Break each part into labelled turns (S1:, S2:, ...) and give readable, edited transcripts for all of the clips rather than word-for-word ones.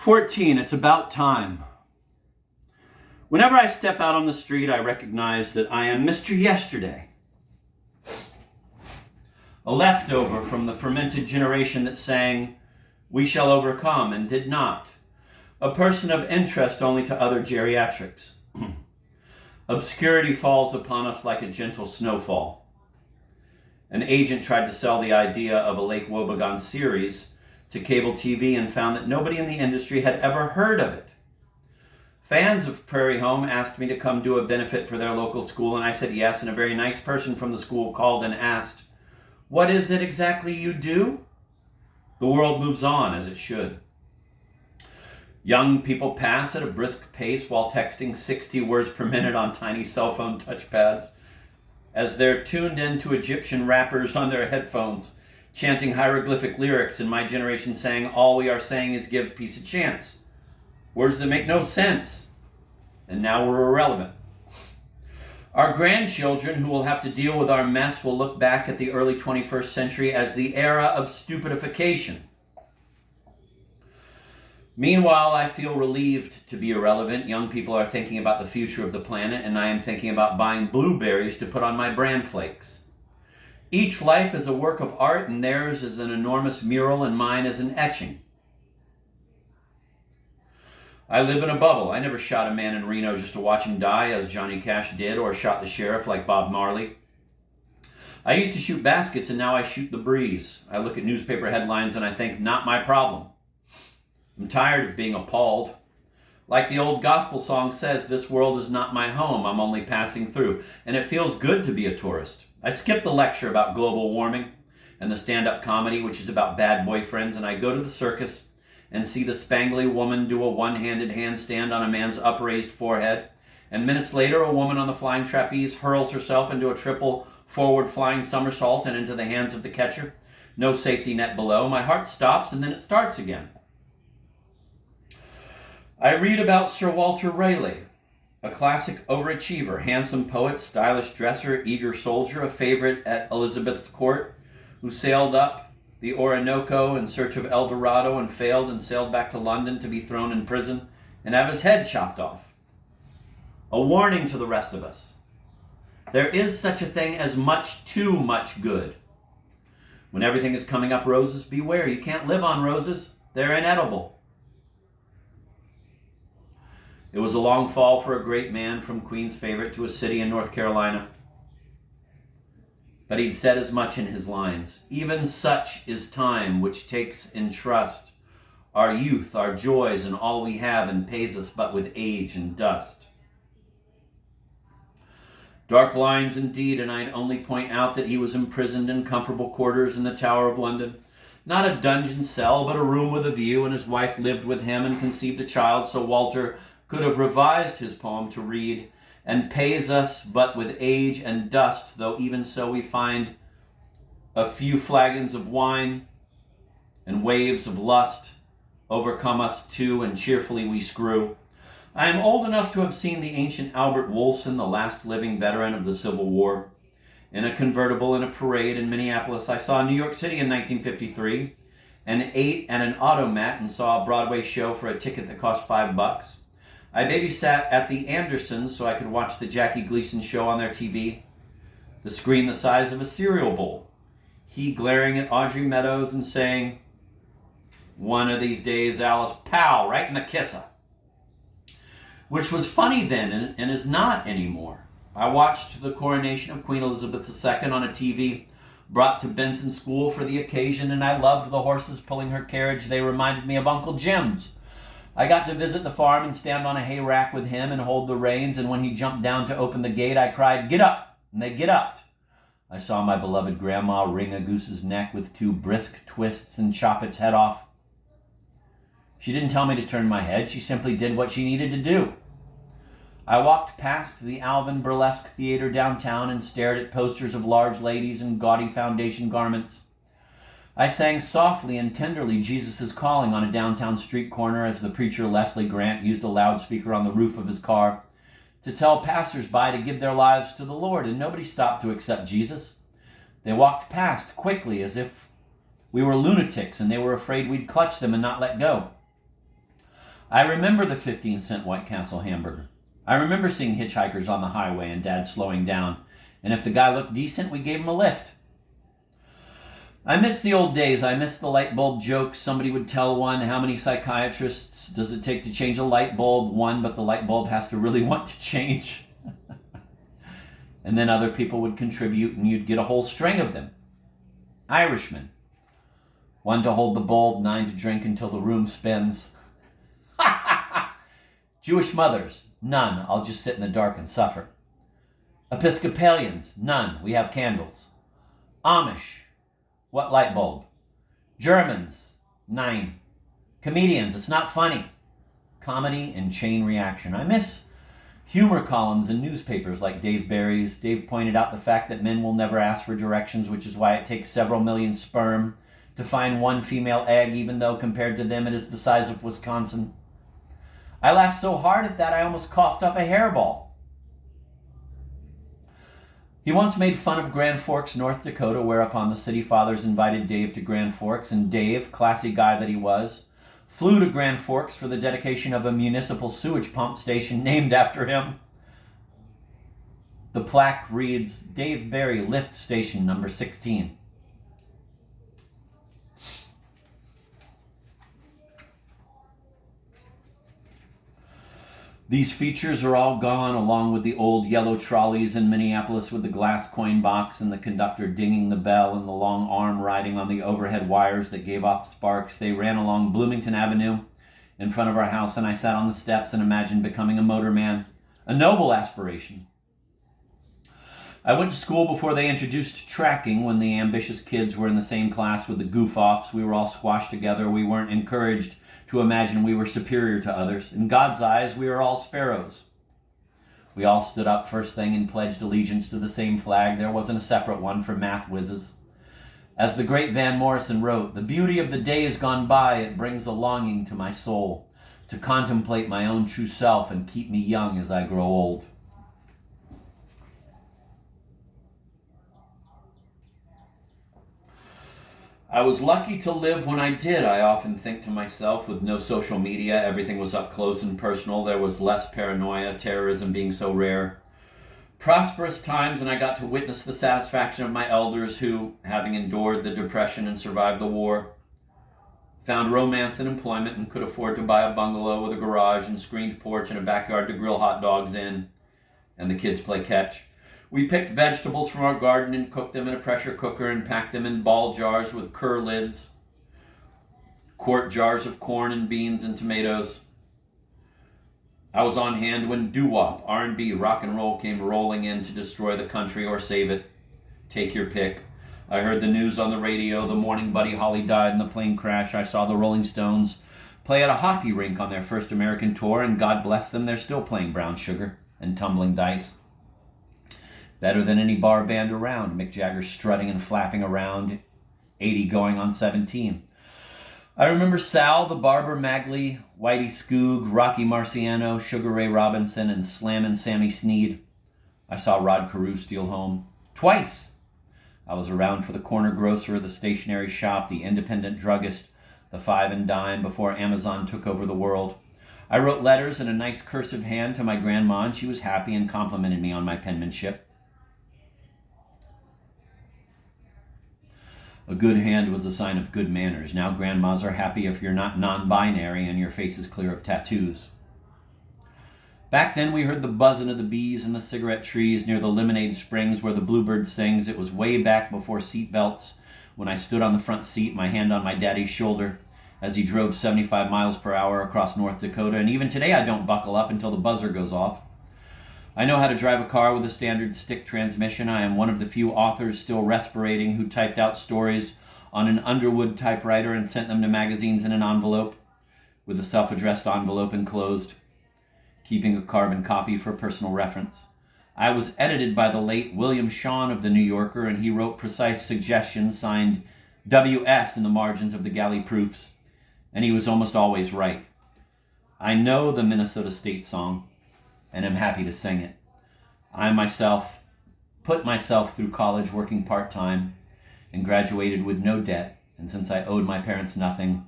S1: 14, it's about time. Whenever I step out on the street, I recognize that I am Mr. Yesterday. A leftover from the fermented generation that sang, "We shall overcome," and did not. A person of interest only to other geriatrics. Obscurity falls upon us like a gentle snowfall. An agent tried to sell the idea of a Lake Wobegon series to cable TV and found that nobody in the industry had ever heard of it. Fans of Prairie Home asked me to come do a benefit for their local school, and I said yes, and a very nice person from the school called and asked, "What is it exactly you do?" The world moves on, as it should. Young people pass at a brisk pace while texting 60 words per minute on tiny cell phone touchpads as they're tuned into Egyptian rappers on their headphones, chanting hieroglyphic lyrics, and my generation saying, "All we are saying is give peace a chance." Words that make no sense. And now we're irrelevant. Our grandchildren, who will have to deal with our mess, will look back at the early 21st century as the era of stupidification. Meanwhile, I feel relieved to be irrelevant. Young people are thinking about the future of the planet, and I am thinking about buying blueberries to put on my bran flakes. Each life is a work of art, and theirs is an enormous mural, and mine is an etching. I live in a bubble. I never shot a man in Reno just to watch him die, as Johnny Cash did, or shot the sheriff like Bob Marley. I used to shoot baskets, and now I shoot the breeze. I look at newspaper headlines, and I think, not my problem. I'm tired of being appalled. Like the old gospel song says, this world is not my home, I'm only passing through. And it feels good to be a tourist. I skip the lecture about global warming and the stand-up comedy, which is about bad boyfriends, and I go to the circus and see the spangly woman do a one-handed handstand on a man's upraised forehead. And minutes later, a woman on the flying trapeze hurls herself into a triple forward flying somersault and into the hands of the catcher. No safety net below. My heart stops, and then it starts again. I read about Sir Walter Raleigh, a classic overachiever, handsome poet, stylish dresser, eager soldier, a favorite at Elizabeth's court, who sailed up the Orinoco in search of El Dorado and failed and sailed back to London to be thrown in prison and have his head chopped off. A warning to the rest of us. There is such a thing as much too much good. When everything is coming up roses, beware. You can't live on roses. They're inedible. It was a long fall for a great man from Queen's favorite to a city in North Carolina. But he'd said as much in his lines. Even such is time which takes in trust our youth, our joys, and all we have, and pays us but with age and dust. Dark lines indeed, and I'd only point out that he was imprisoned in comfortable quarters in the Tower of London. Not a dungeon cell, but a room with a view, and his wife lived with him and conceived a child, so Walter could have revised his poem to read, and pays us but with age and dust, though even so we find a few flagons of wine and waves of lust overcome us too, and cheerfully we screw. I am old enough to have seen the ancient Albert Wolson, the last living veteran of the Civil War, in a convertible in a parade in Minneapolis. I saw New York City in 1953 and ate at an automat and saw a Broadway show for a ticket that cost $5. I babysat at the Andersons so I could watch the Jackie Gleason show on their TV, the screen the size of a cereal bowl. He glaring at Audrey Meadows and saying, "One of these days, Alice, pow, right in the kisser." Which was funny then and is not anymore. I watched the coronation of Queen Elizabeth II on a TV brought to Benson School for the occasion, and I loved the horses pulling her carriage. They reminded me of Uncle Jim's. I got to visit the farm and stand on a hay rack with him and hold the reins, and when he jumped down to open the gate, I cried, "Get up!" And they get up. I saw my beloved grandma wring a goose's neck with 2 brisk twists and chop its head off. She didn't tell me to turn my head. She simply did what she needed to do. I walked past the Alvin Burlesque Theater downtown and stared at posters of large ladies in gaudy foundation garments. I sang softly and tenderly Jesus is Calling on a downtown street corner as the preacher Leslie Grant used a loudspeaker on the roof of his car to tell passers-by to give their lives to the Lord, and nobody stopped to accept Jesus. They walked past quickly as if we were lunatics and they were afraid we'd clutch them and not let go. I remember the 15-cent White Castle hamburger. I remember seeing hitchhikers on the highway and Dad slowing down, and if the guy looked decent, we gave him a lift. I miss the old days. I miss the light bulb jokes somebody would tell one. How many psychiatrists does it take to change a light bulb? One, but the light bulb has to really want to change. And then other people would contribute, and you'd get a whole string of them. Irishmen. 1 to hold the bulb, 9 to drink until the room spins. Jewish mothers. None. I'll just sit in the dark and suffer. Episcopalians. None. We have candles. Amish. What light bulb? Germans. 9. Comedians. It's not funny. Comedy and chain reaction. I miss humor columns in newspapers like Dave Barry's. Dave pointed out the fact that men will never ask for directions, which is why it takes several million sperm to find one female egg, even though compared to them it is the size of Wisconsin. I laughed so hard at that I almost coughed up a hairball. He once made fun of Grand Forks, North Dakota, whereupon the city fathers invited Dave to Grand Forks, and Dave, classy guy that he was, flew to Grand Forks for the dedication of a municipal sewage pump station named after him. The plaque reads, Dave Barry Lift Station number 16. These features are all gone, along with the old yellow trolleys in Minneapolis with the glass coin box and the conductor dinging the bell and the long arm riding on the overhead wires that gave off sparks. They ran along Bloomington Avenue in front of our house, and I sat on the steps and imagined becoming a motorman. A noble aspiration. I went to school before they introduced tracking. When the ambitious kids were in the same class with the goof-offs, we were all squashed together. We weren't encouraged to imagine we were superior to others. In God's eyes, we were all sparrows. We all stood up first thing and pledged allegiance to the same flag. There wasn't a separate one for math whizzes. As the great Van Morrison wrote, the beauty of the days gone by, it brings a longing to my soul to contemplate my own true self and keep me young as I grow old. I was lucky to live when I did, I often think to myself. With no social media, everything was up close and personal. There was less paranoia, terrorism being so rare. Prosperous times, and I got to witness the satisfaction of my elders who, having endured the Depression and survived the war, found romance and employment and could afford to buy a bungalow with a garage and screened porch and a backyard to grill hot dogs in, and the kids play catch. We picked vegetables from our garden and cooked them in a pressure cooker and packed them in ball jars with cur lids, quart jars of corn and beans and tomatoes. I was on hand when doo-wop, R&B, rock and roll came rolling in to destroy the country or save it. Take your pick. I heard the news on the radio the morning Buddy Holly died in the plane crash. I saw the Rolling Stones play at a hockey rink on their first American tour, and God bless them, they're still playing Brown Sugar and Tumbling Dice. Better than any bar band around. Mick Jagger strutting and flapping around, 80 going on 17. I remember Sal, the Barber, Magley, Whitey Skoog, Rocky Marciano, Sugar Ray Robinson, and Slammin' Sammy Sneed. I saw Rod Carew steal home. Twice! I was around for the corner grocer, the stationery shop, the independent druggist, the five and dime before Amazon took over the world. I wrote letters in a nice cursive hand to my grandma, and she was happy and complimented me on my penmanship. A good hand was a sign of good manners. Now grandmas are happy if you're not non-binary and your face is clear of tattoos. Back then we heard the buzzing of the bees in the cigarette trees near the Lemonade Springs where the bluebird sings. It was way back before seat belts when I stood on the front seat, my hand on my daddy's shoulder as he drove 75 miles per hour across North Dakota. And even today I don't buckle up until the buzzer goes off. I know how to drive a car with a standard stick transmission. I am one of the few authors still respirating who typed out stories on an Underwood typewriter and sent them to magazines in an envelope, with the self-addressed envelope enclosed, keeping a carbon copy for personal reference. I was edited by the late William Shawn of The New Yorker, and he wrote precise suggestions signed W.S. in the margins of the galley proofs, and he was almost always right. I know the Minnesota State song, and am happy to sing it. I myself put myself through college working part-time and graduated with no debt, and since I owed my parents nothing,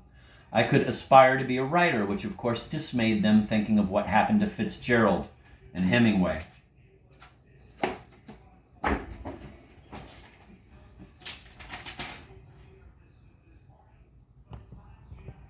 S1: I could aspire to be a writer, which of course dismayed them, thinking of what happened to Fitzgerald and Hemingway.